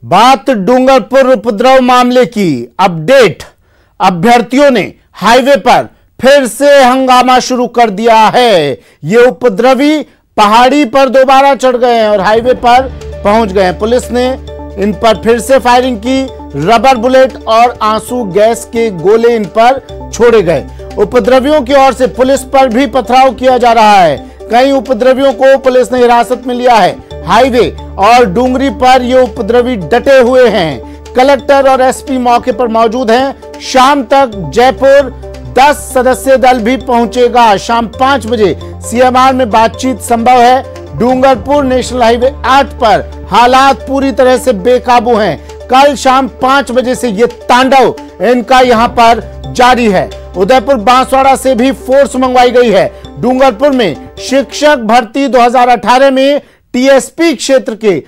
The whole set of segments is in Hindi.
बात डूंगरपुर उपद्रव मामले की। अपडेट, अभ्यर्थियों ने हाईवे पर फिर से हंगामा शुरू कर दिया है। ये उपद्रवी पहाड़ी पर दोबारा चढ़ गए हैं और हाईवे पर पहुंच गए हैं। पुलिस ने इन पर फिर से फायरिंग की। रबर बुलेट और आंसू गैस के गोले इन पर छोड़े गए। उपद्रवियों की ओर से पुलिस पर भी पथराव किया जा रहा है। कई उपद्रवियों को पुलिस ने हिरासत में लिया है। हाईवे और डूंगरी पर ये उपद्रवी डटे हुए हैं। कलेक्टर और एसपी मौके पर मौजूद हैं। शाम तक जयपुर 10 सदस्यीय दल भी पहुंचेगा। शाम 5 बजे सीएमआर में बातचीत संभव है। डूंगरपुर नेशनल हाईवे 8 पर हालात पूरी तरह से बेकाबू हैं। कल शाम 5 बजे से ये तांडव इनका यहां पर जारी है। उदयपुर बांसवाड़ा से भी फोर्स मंगवाई गई है। डूंगरपुर में शिक्षक भर्ती 2018 में टीएसपी क्षेत्र के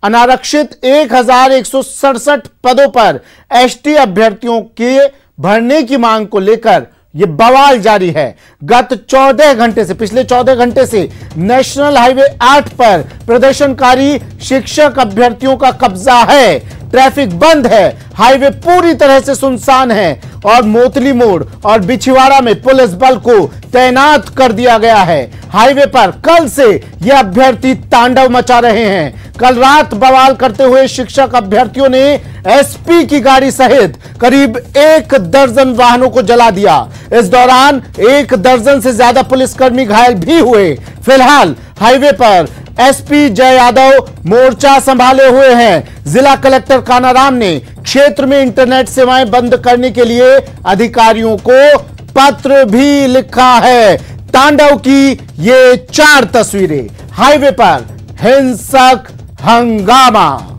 अनारक्षित 1167 पदों पर एसटी अभ्यर्थियों के भरने की मांग को लेकर यह बवाल जारी है। पिछले 14 घंटे से नेशनल हाईवे 8 पर प्रदर्शनकारी शिक्षक अभ्यर्थियों का कब्जा है। ट्रैफिक बंद है। हाईवे पूरी तरह से सुनसान है और मोतली मोड़ और बिछवाड़ा में पुलिस बल को तैनात कर दिया गया है। हाईवे पर कल से ये अभ्यर्थी तांडव मचा रहे हैं। कल रात बवाल करते हुए शिक्षक अभ्यर्थियों ने एसपी की गाड़ी सहित करीब 1 दर्जन वाहनों को जला दिया। इस दौरान 1 दर्जन से ज्यादा पुलिसकर्मी घायल भी हुए। फिलहाल हाईवे पर एसपी जय यादव मोर्चा संभाले हुए हैं। जिला कलेक्टर कानाराम ने क्षेत्र में इंटरनेट सेवाएं बंद करने के लिए अधिकारियों को पत्र भी लिखा है। तांडव की ये 4 तस्वीरें। हाईवे पर हिंसक हंगामा।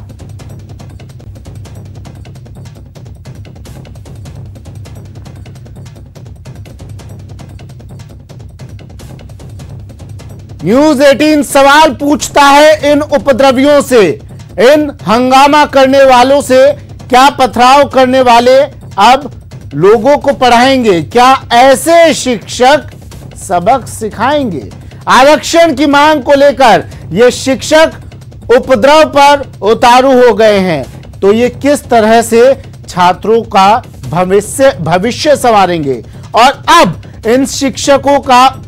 न्यूज 18 सवाल पूछता है इन उपद्रवियों से, इन हंगामा करने वालों से। क्या पथराव करने वाले अब लोगों को पढ़ाएंगे? क्या ऐसे शिक्षक सबक सिखाएंगे? आरक्षण की मांग को लेकर ये शिक्षक उपद्रव पर उतारू हो गए हैं। तो ये किस तरह से छात्रों का भविष्य संवारेंगे? और अब इन शिक्षकों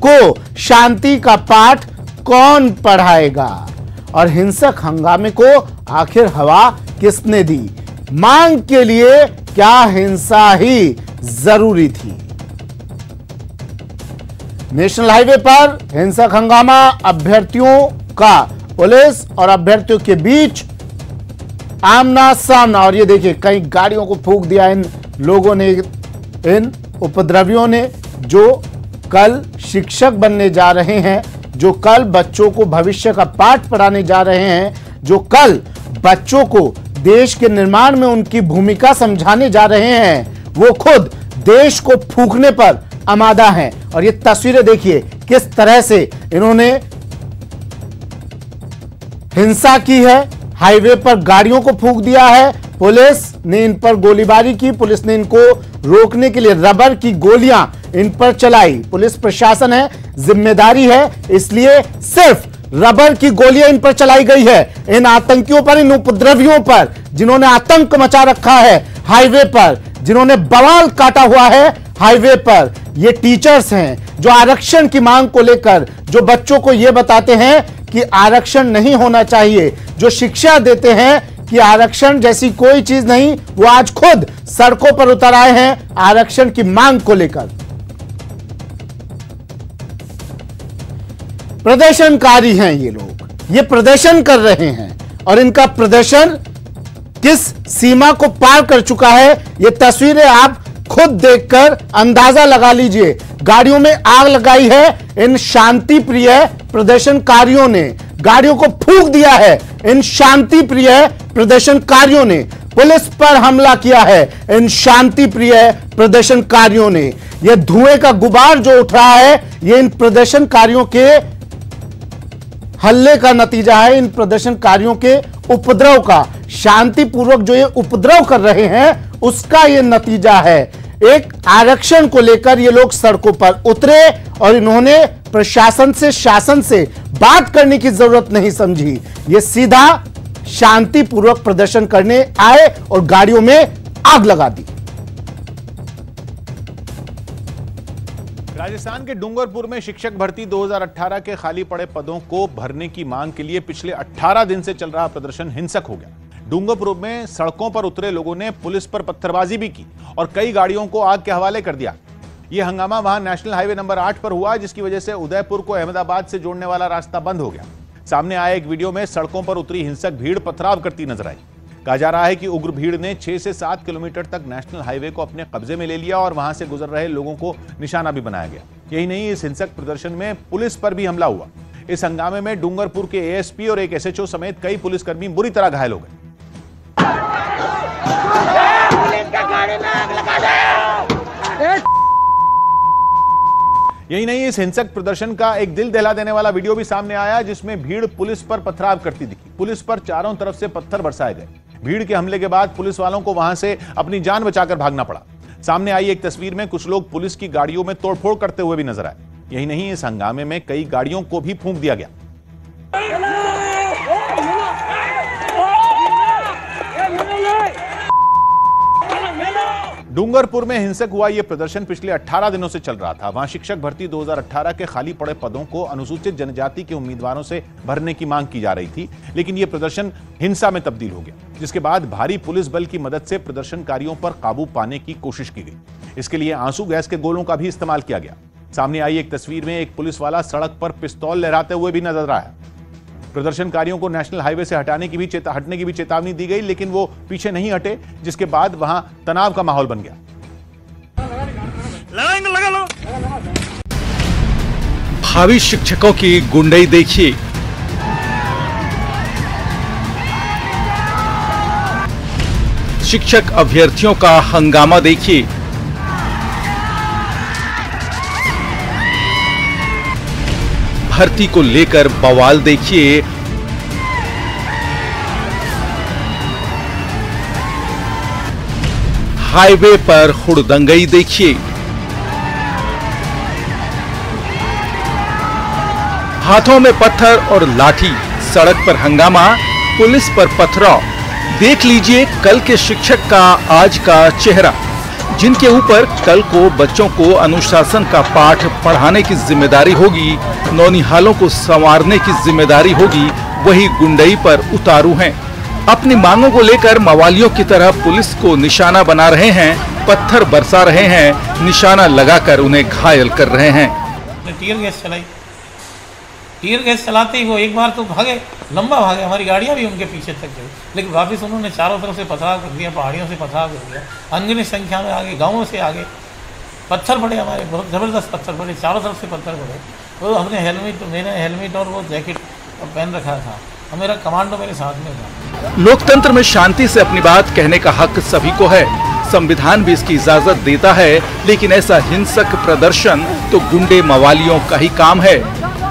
को शांति का पाठ कौन पढ़ाएगा? और हिंसक हंगामे को आखिर हवा किसने दी? मांग के लिए क्या हिंसा ही जरूरी थी? नेशनल हाईवे पर हिंसक हंगामा, अभ्यर्थियों का पुलिस और अभ्यर्थियों के बीच आमना सामना। और ये देखिए, कई गाड़ियों को फूंक दिया इन लोगों ने, इन उपद्रवियों ने, जो कल शिक्षक बनने जा रहे हैं, जो कल बच्चों को भविष्य का पाठ पढ़ाने जा रहे हैं, जो कल बच्चों को देश के निर्माण में उनकी भूमिका समझाने जा रहे हैं, वो खुद देश को फूंकने पर आमादा हैं। और ये तस्वीरें देखिए किस तरह से इन्होंने हिंसा की है। हाईवे पर गाड़ियों को फूंक दिया है। पुलिस ने इन पर गोलीबारी की। पुलिस ने इनको रोकने के लिए रबर की गोलियां इन पर चलाई। पुलिस प्रशासन है, जिम्मेदारी है, इसलिए सिर्फ रबर की गोलियां इन पर चलाई गई है। इन आतंकियों पर, इन उपद्रवियों पर, जिन्होंने आतंक मचा रखा है हाईवे पर, जिन्होंने बवाल काटा हुआ है हाईवे पर। ये टीचर्स हैं जो आरक्षण की मांग को लेकर, जो बच्चों को यह बताते हैं कि आरक्षण नहीं होना चाहिए, जो शिक्षा देते हैं कि आरक्षण जैसी कोई चीज नहीं, वो आज खुद सड़कों पर उतर आए हैं आरक्षण की मांग को लेकर। प्रदर्शनकारी हैं ये लोग, ये प्रदर्शन कर रहे हैं और इनका प्रदर्शन किस सीमा को पार कर चुका है, ये तस्वीरें आप खुद देखकर अंदाजा लगा लीजिए। गाड़ियों में आग लगाई है इन शांति प्रिय प्रदर्शनकारियों ने, गाड़ियों को फूंक दिया है इन शांति प्रिय प्रदर्शनकारियों ने, पुलिस पर हमला किया है इन शांति प्रिय प्रदर्शनकारियों ने। यह धुएं का गुबार जो उठ रहा है, यह इन प्रदर्शनकारियों के हल्ले का नतीजा है, इन प्रदर्शनकारियों के उपद्रव का। शांतिपूर्वक जो ये उपद्रव कर रहे हैं उसका ये नतीजा है। एक आरक्षण को लेकर ये लोग सड़कों पर उतरे और इन्होंने प्रशासन से, शासन से बात करने की जरूरत नहीं समझी। ये सीधा शांतिपूर्वक प्रदर्शन करने आए और गाड़ियों में आग लगा दी। राजस्थान के डूंगरपुर में शिक्षक भर्ती 2018 के खाली पड़े पदों को भरने की मांग के लिए पिछले 18 दिन से चल रहा प्रदर्शन हिंसक हो गया। डूंगरपुर में सड़कों पर उतरे लोगों ने पुलिस पर पत्थरबाजी भी की और कई गाड़ियों को आग के हवाले कर दिया। यह हंगामा वहां नेशनल हाईवे नंबर 8 पर हुआ, जिसकी वजह से उदयपुर को अहमदाबाद से जोड़ने वाला रास्ता बंद हो गया। सामने आए एक वीडियो में सड़कों पर उतरी हिंसक भीड़ पथराव करती नजर आई। कहा जा रहा है कि उग्र भीड़ ने 6 से 7 किलोमीटर तक नेशनल हाईवे को अपने कब्जे में ले लिया और वहां से गुजर रहे लोगों को निशाना भी बनाया गया। यही नहीं, इस हिंसक प्रदर्शन में पुलिस पर भी हमला हुआ। इस हंगामे में डूंगरपुर के एएसपी और एक एसएचओ समेत कई पुलिसकर्मी बुरी तरह घायल हो गए। यही नहीं, इस हिंसक प्रदर्शन का एक दिल दहला देने वाला वीडियो भी सामने आया, जिसमें भीड़ पुलिस पर पथराव करती दिखी। पुलिस पर चारों तरफ से पत्थर बरसाए गए। भीड़ के हमले के बाद पुलिस वालों को वहां से अपनी जान बचाकर भागना पड़ा। सामने आई एक तस्वीर में कुछ लोग पुलिस की गाड़ियों में तोड़फोड़ करते हुए भी नजर आए। यही नहीं, इस हंगामे में कई गाड़ियों को भी फूंक दिया गया। डूंगरपुर में हिंसक हुआ यह प्रदर्शन पिछले 18 दिनों से चल रहा था। वहां शिक्षक भर्ती 2018 के खाली पड़े पदों को अनुसूचित जनजाति के उम्मीदवारों से भरने की मांग की जा रही थी, लेकिन यह प्रदर्शन हिंसा में तब्दील हो गया, जिसके बाद भारी पुलिस बल की मदद से प्रदर्शनकारियों पर काबू पाने की कोशिश की गई। इसके लिए आंसू गैस के गोलों का भी इस्तेमाल किया गया। सामने आई एक तस्वीर में एक पुलिस वाला सड़क पर पिस्तौल लहराते हुए भी नजर आया। प्रदर्शनकारियों को नेशनल हाईवे से हटने की भी चेतावनी दी गई, लेकिन वो पीछे नहीं हटे, जिसके बाद वहां तनाव का माहौल बन गया। लगा लो। भावी शिक्षकों की गुंडई देखिए। शिक्षक अभ्यर्थियों का हंगामा देखिए। भर्ती को लेकर बवाल देखिए। हाईवे पर हुड़दंगई देखिए। हाथों में पत्थर और लाठी, सड़क पर हंगामा, पुलिस पर पथराव। देख लीजिए कल के शिक्षक का आज का चेहरा, जिनके ऊपर कल को बच्चों को अनुशासन का पाठ पढ़ाने की जिम्मेदारी होगी, नौनिहालों को संवारने की जिम्मेदारी होगी, वही गुंडई पर उतारू हैं। अपनी मांगों को लेकर मवालियों की तरह पुलिस को निशाना बना रहे हैं, पत्थर बरसा रहे हैं, निशाना लगाकर उन्हें घायल कर रहे हैं। टीयर गैस चलाते ही वो एक बार तो भागे, लंबा भागे, हमारी गाड़ियां भी उनके पीछे तक गई, लेकिन वापस उन्होंने चारों तरफ से पथराव कर दिया, पहाड़ियों से पथराव कर दिया, अनगिनत संख्या में आगे, गाँवों से आगे पत्थर पड़े, हमारे बहुत ज़बरदस्त पत्थर पड़े, चारों तरफ से पत्थर पड़े। तो हमने मैंने हेलमेट और वो जैकेट पहन रखा था और मेरा कमांडो मेरे साथ में था। लोकतंत्र में शांति से अपनी बात कहने का हक सभी को है, संविधान भी इसकी इजाजत देता है, लेकिन ऐसा हिंसक प्रदर्शन तो गुंडे मवालियों का ही काम है।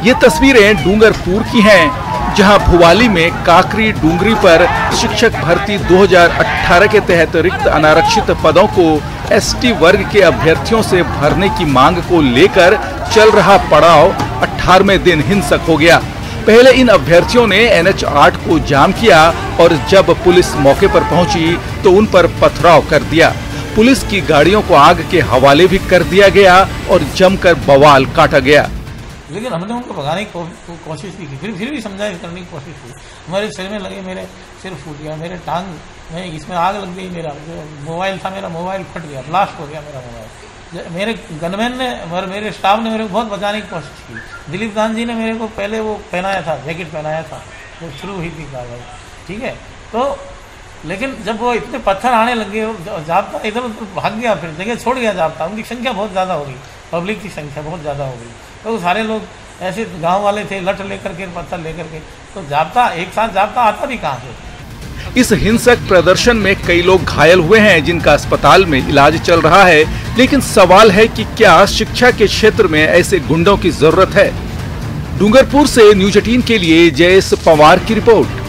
ये तस्वीरें डूंगरपुर की हैं, जहां भुवाली में काकरी डूंगरी पर शिक्षक भर्ती 2018 के तहत रिक्त अनारक्षित पदों को एसटी वर्ग के अभ्यर्थियों से भरने की मांग को लेकर चल रहा पड़ाव 18वें दिन हिंसक हो गया। पहले इन अभ्यर्थियों ने NH 8 को जाम किया और जब पुलिस मौके पर पहुंची तो उन पर पथराव कर दिया। पुलिस की गाड़ियों को आग के हवाले भी कर दिया गया और जमकर बवाल काटा गया। लेकिन हमने उनको भगाने की कोशिश भी की, फिर भी समझाइश करने की कोशिश की। हमारे सिर में लगे, मेरे सिर फूट गया, मेरे टांग में इसमें आग लग गई, मेरा मोबाइल था, मेरा मोबाइल फट गया, ब्लास्ट हो गया मेरा मोबाइल। मेरे गनमैन ने और मेरे स्टाफ ने मेरे को बहुत बचाने की कोशिश की। दिलीप गांधी ने मेरे को पहले वो पहनाया था, जैकेट पहनाया था, वो शुरू हुई थी कार्रवाई, ठीक है। तो लेकिन जब वो इतने पत्थर आने लगे, जाब्ता इधर उधर भाग गया, फिर जगह छोड़ गया जाब्ता। उनकी संख्या बहुत ज़्यादा हो गई, पब्लिक की संख्या बहुत ज़्यादा हो गई, तो सारे लोग ऐसे गांव वाले थे, लठ लेकर के, पत्थर लेकर के, तो जाब्ता एक साथ जाब्ता आता भी कहाँ से। इस हिंसक प्रदर्शन में कई लोग घायल हुए हैं, जिनका अस्पताल में इलाज चल रहा है, लेकिन सवाल है कि क्या शिक्षा के क्षेत्र में ऐसे गुंडों की जरूरत है। डूंगरपुर से न्यूज 18 के लिए जयेश पवार की रिपोर्ट।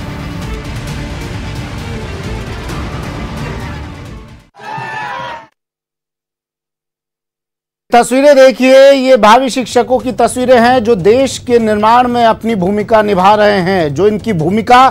तस्वीरें देखिए, ये भावी शिक्षकों की तस्वीरें हैं जो देश के निर्माण में अपनी भूमिका निभा रहे हैं, जो इनकी भूमिका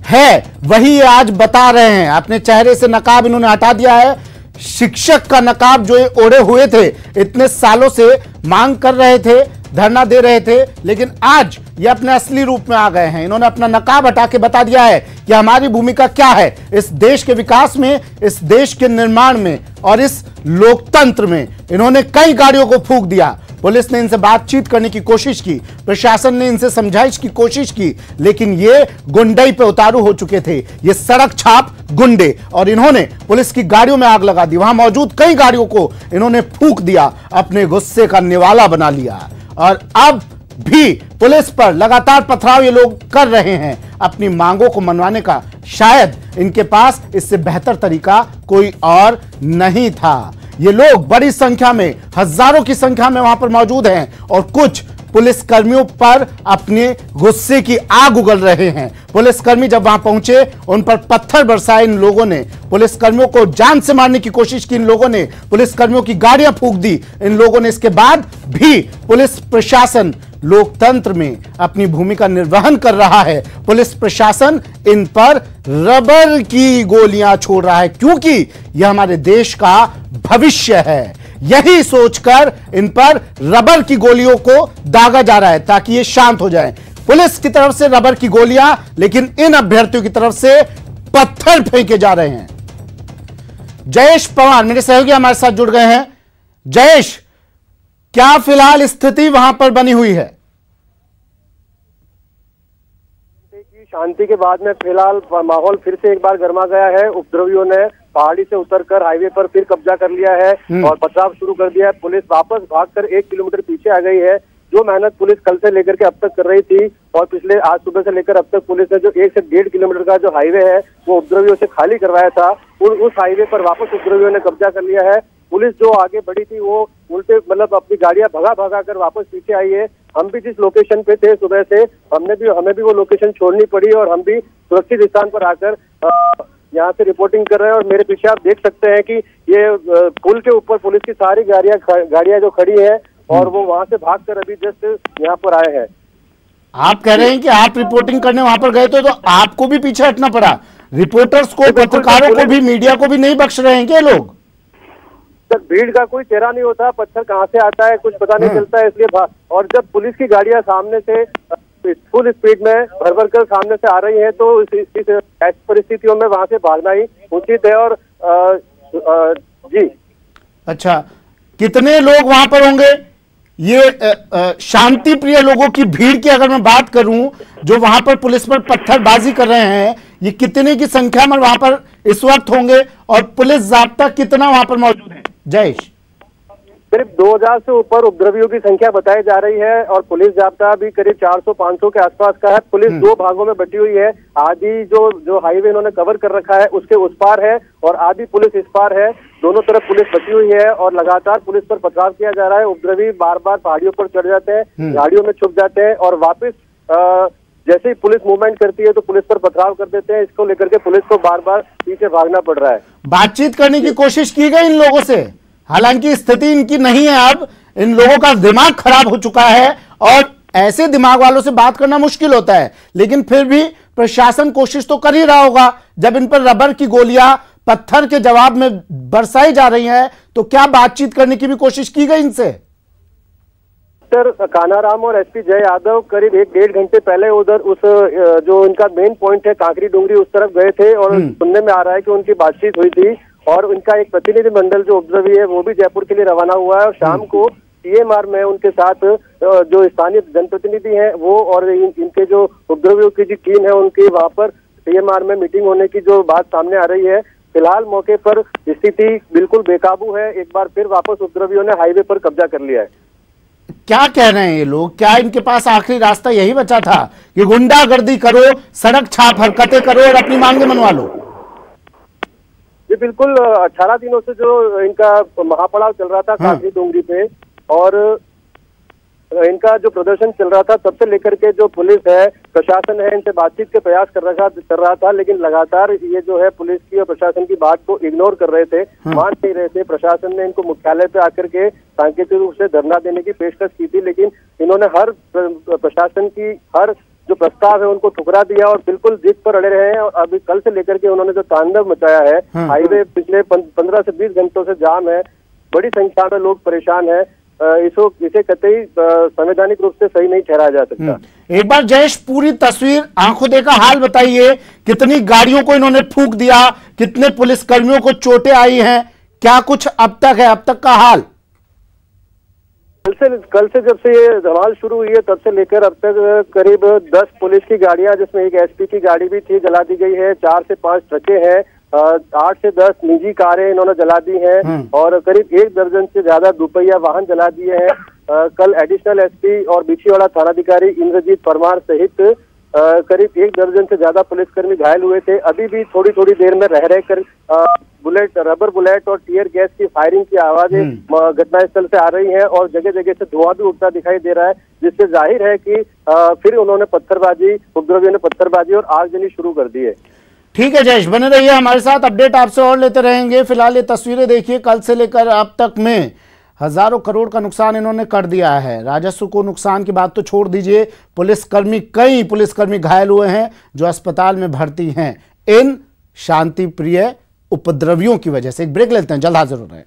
है वही आज बता रहे हैं। अपने चेहरे से नकाब इन्होंने हटा दिया है। शिक्षक का नकाब जो ये ओढ़े हुए थे, इतने सालों से मांग कर रहे थे, धरना दे रहे थे, लेकिन आज ये अपने असली रूप में आ गए हैं। इन्होंने अपना नकाब हटा के बता दिया है कि हमारी भूमिका क्या है इस देश के विकास में, इस देश के निर्माण में और इस लोकतंत्र में। इन्होंने कई गाड़ियों को फूंक दिया। पुलिस ने इनसे बातचीत करने की कोशिश की, प्रशासन ने इनसे समझाइश की कोशिश की, लेकिन ये गुंडई पे उतारू हो चुके थे। ये सड़क छाप गुंडे, और इन्होंने पुलिस की गाड़ियों में आग लगा दी। वहां मौजूद कई गाड़ियों को इन्होंने फूंक दिया, अपने गुस्से का निवाला बना लिया। और अब भी पुलिस पर लगातार पथराव ये लोग कर रहे हैं अपनी मांगों को मनवाने का। शायद इनके पास इससे बेहतर तरीका कोई और नहीं था। ये लोग बड़ी संख्या में, हजारों की संख्या में वहां पर मौजूद हैं और कुछ पुलिस कर्मियों पर अपने गुस्से की आग उगल रहे हैं। पुलिसकर्मी जब वहां पहुंचे, उन पर पत्थर बरसाए इन लोगों ने, पुलिसकर्मियों को जान से मारने की कोशिश की इन लोगों ने, पुलिसकर्मियों की गाड़ियां फूंक दी इन लोगों ने। इसके बाद भी पुलिस प्रशासन लोकतंत्र में अपनी भूमिका निर्वहन कर रहा है। पुलिस प्रशासन इन पर रबर की गोलियां छोड़ रहा है, क्योंकि यह हमारे देश का भविष्य है। यही सोचकर इन पर रबर की गोलियों को दागा जा रहा है ताकि ये शांत हो जाए। पुलिस की तरफ से रबर की गोलियां, लेकिन इन अभ्यर्थियों की तरफ से पत्थर फेंके जा रहे हैं। जयेश पवार मेरे सहयोगी हमारे साथ जुड़ गए हैं। जयेश, क्या फिलहाल स्थिति वहां पर बनी हुई है? शांति के बाद में फिलहाल माहौल फिर से एक बार गर्मा गया है। उपद्रवियों ने पहाड़ी से उतरकर हाईवे पर फिर कब्जा कर लिया है और पथराव शुरू कर दिया है। पुलिस वापस भागकर 1 किलोमीटर पीछे आ गई है। जो मेहनत पुलिस कल से लेकर के अब तक कर रही थी और पिछले आज सुबह से लेकर अब तक पुलिस ने जो 1 से 1.5 किलोमीटर का जो हाईवे है वो उपद्रवियों से खाली करवाया था, उस हाईवे पर वापस उपद्रवियों ने कब्जा कर लिया है। पुलिस जो आगे बढ़ी थी वो उल्टे मतलब अपनी गाड़ियां भगा कर वापस पीछे आई है। हम भी जिस लोकेशन पे थे सुबह से, हमें भी वो लोकेशन छोड़नी पड़ी और हम भी सुरक्षित स्थान पर आकर यहाँ से रिपोर्टिंग कर रहे हैं। और मेरे पीछे आप देख सकते हैं कि ये पुल के ऊपर पुलिस की सारी गाड़ियां जो खड़ी है और वो वहां से भागकर अभी जस्ट यहाँ पर आए हैं। आप कह रहे हैं कि आप रिपोर्टिंग करने वहां पर गए थे तो आपको भी पीछे हटना पड़ा। रिपोर्टर्स को, पत्रकारों को भी, मीडिया को भी नहीं बख्श रहे हैं क्या लोग? तक भीड़ का कोई चेहरा नहीं होता, पत्थर कहाँ से आता है कुछ पता नहीं चलता है, इसलिए और जब पुलिस की गाड़ियां सामने से फुल स्पीड में भर कर सामने से आ रही है तो इस परिस्थितियों में वहां से भागना ही उचित है। और जी अच्छा, कितने लोग वहां पर होंगे? ये शांति प्रिय लोगों की भीड़ की अगर मैं बात करूं जो वहां पर पुलिस पर पत्थरबाजी कर रहे हैं, ये कितने की संख्या में वहां पर इस वक्त होंगे और पुलिस जाब्ता कितना वहां पर मौजूद है? जयेश, करीब 2000 से ऊपर उपद्रवियों की संख्या बताई जा रही है और पुलिस जाब्ता भी करीब 400-500 के आसपास का है। पुलिस 2 भागों में बटी हुई है। आधी जो हाईवे इन्होंने कवर कर रखा है उसके उस पार है और आधी पुलिस इस पार है। दोनों तरफ पुलिस बची हुई है और लगातार पुलिस पर पथराव किया जा रहा है। उपद्रवी बार बार पहाड़ियों पर चढ़ जाते हैं, गाड़ियों में छुप जाते हैं और वापस जैसे ही पुलिस मूवमेंट करती है तो पुलिस पर पथराव कर देते हैं। इसको लेकर के पुलिस को बार बार पीछे भागना पड़ रहा है। बातचीत करने की कोशिश की गई इन लोगों से, हालांकि स्थिति इनकी नहीं है। अब इन लोगों का दिमाग खराब हो चुका है और ऐसे दिमाग वालों से बात करना मुश्किल होता है, लेकिन फिर भी प्रशासन कोशिश तो कर ही रहा होगा। जब इन पर रबर की गोलियां पत्थर के जवाब में बरसाई जा रही हैं तो क्या बातचीत करने की भी कोशिश की गई इनसे? कानाराम और एसपी जय यादव करीब 1-1.5 घंटे पहले उधर उस जो इनका मेन पॉइंट है कांकरी डूंगरी उस तरफ गए थे और सुनने में आ रहा है कि उनकी बातचीत हुई थी और उनका एक प्रतिनिधि मंडल जो उपद्रवी है वो भी जयपुर के लिए रवाना हुआ है। और शाम को सीएमआर में उनके साथ जो स्थानीय जनप्रतिनिधि हैं वो और इनके जो उपद्रवियों की जो टीम है उनकी वहां पर सीएमआर में मीटिंग होने की जो बात सामने आ रही है। फिलहाल मौके पर स्थिति बिल्कुल बेकाबू है। एक बार फिर वापस उपद्रवियों ने हाईवे पर कब्जा कर लिया है। क्या कह रहे हैं ये लोग? क्या इनके पास आखिरी रास्ता यही बचा था कि गुंडागर्दी करो, सड़क छाप हरकतें करो और अपनी मांगे मनवा लो? ये बिल्कुल 18 दिनों से जो इनका महापड़ाव चल रहा था कांकरी डोंगरी पे और इनका जो प्रदर्शन चल रहा था तब से लेकर के जो पुलिस है, प्रशासन है, इनसे बातचीत के प्रयास कर रहा था, लेकिन लगातार ये जो है पुलिस की और प्रशासन की बात को इग्नोर कर रहे थे, मान नहीं रहे थे। प्रशासन ने इनको मुख्यालय पे आकर के सांकेतिक रूप से धरना देने की पेशकश की थी, लेकिन इन्होंने हर प्रशासन की हर जो प्रस्ताव है उनको ठुकरा दिया और बिल्कुल जिद पर अड़े रहे हैं। और अभी कल से लेकर के उन्होंने जो तांडव मचाया है, हाईवे पिछले 15 से 20 घंटों से जाम है, बड़ी संख्या में लोग परेशान है। इसे कतई संवैधानिक रूप से सही नहीं ठहराया जा सकता। एक बार जयेश पूरी तस्वीर आंखों देखा हाल बताइए, कितनी गाड़ियों को इन्होंने फूंक दिया, कितने पुलिसकर्मियों को चोटें आई हैं, क्या कुछ अब तक है, अब तक का हाल? कल से जब से ये धमाल शुरू हुई है तब से लेकर अब तक करीब 10 पुलिस की गाड़ियां, जिसमें एक एसपी की गाड़ी भी थी, जला दी गई है। 4 से 5 ट्रकें हैं, 8 से 10 निजी कारें इन्होंने जला दी हैं और करीब 1 दर्जन से ज्यादा दुपहिया वाहन जला दिए हैं। कल एडिशनल एसपी और बिछीवाड़ा थानाधिकारी इंद्रजीत परमार सहित करीब 1 दर्जन से ज्यादा पुलिसकर्मी घायल हुए थे। अभी भी थोड़ी थोड़ी देर में रह कर रबर बुलेट और टीयर गैस की फायरिंग की आवाजें घटनास्थल से आ रही हैं और जगह जगह से धुआं भी उठता दिखाई दे रहा है, जिससे जाहिर है कि फिर उन्होंने उपद्रवियों ने पत्थरबाजी और आगजनी शुरू कर दी है। ठीक है जयेश, बने रहिए हमारे साथ, अपडेट आपसे और लेते रहेंगे। फिलहाल ये तस्वीरें देखिए, कल से लेकर अब तक में हजारों करोड़ का नुकसान इन्होंने कर दिया है। राजस्व को नुकसान की बात तो छोड़ दीजिए, कई पुलिसकर्मी घायल हुए हैं जो अस्पताल में भर्ती हैं इन शांति प्रिय उपद्रवियों की वजह से। एक ब्रेक लेते हैं, जल्द हाजिर हो रहे हैं।